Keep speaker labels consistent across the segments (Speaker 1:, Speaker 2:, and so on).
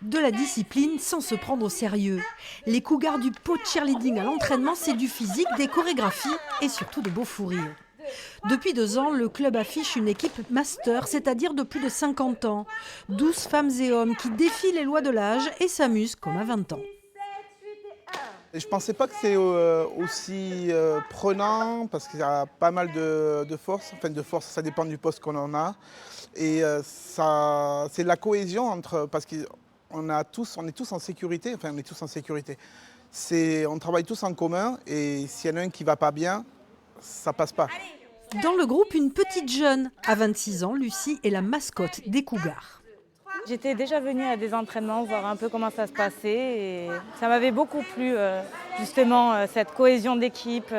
Speaker 1: De la discipline sans se prendre au sérieux. Les cougars du pot de cheerleading à l'entraînement, c'est du physique, des chorégraphies et surtout de beaux fous rires. Depuis 2 ans, le club affiche une équipe master, c'est-à-dire de plus de 50 ans. 12 femmes et hommes qui défient les lois de l'âge et s'amusent comme à 20 ans.
Speaker 2: Je ne pensais pas que c'est aussi prenant parce qu'il y a pas mal de force. Enfin, de force, ça dépend du poste qu'on en a. Et c'est la cohésion entre... Parce qu'on est tous en sécurité. Enfin, on est tous en sécurité. On travaille tous en commun et s'il y en a un qui ne va pas bien, ça ne passe pas.
Speaker 1: Dans le groupe, une petite jeune. À 26 ans, Lucie est la mascotte des cougars.
Speaker 3: J'étais déjà venue à des entraînements, voir un peu comment ça se passait. Et ça m'avait beaucoup plu, justement, cette cohésion d'équipe,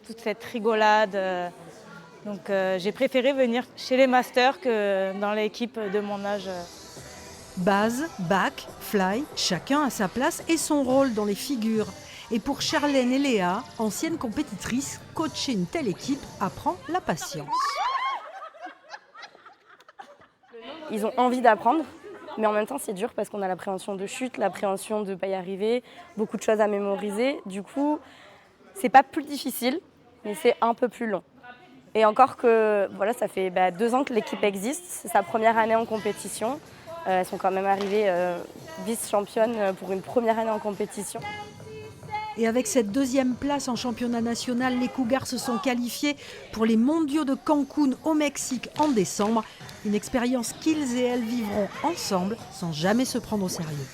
Speaker 3: toute cette rigolade. Donc j'ai préféré venir chez les masters que dans l'équipe de mon âge.
Speaker 1: Base, back, fly, chacun a sa place et son rôle dans les figures. Et pour Charlène et Léa, anciennes compétitrices, coacher une telle équipe apprend la patience.
Speaker 4: Ils ont envie d'apprendre, mais en même temps c'est dur parce qu'on a l'appréhension de chute, l'appréhension de ne pas y arriver, beaucoup de choses à mémoriser. Du coup, c'est pas plus difficile, mais c'est un peu plus long. Et encore que, voilà, ça fait 2 ans que l'équipe existe, c'est sa première année en compétition. Elles sont quand même arrivées vice-championnes pour une première année en compétition.
Speaker 1: Et avec cette 2e place en championnat national, les Cougars se sont qualifiés pour les mondiaux de Cancun au Mexique en décembre. Une expérience qu'ils et elles vivront ensemble sans jamais se prendre au sérieux.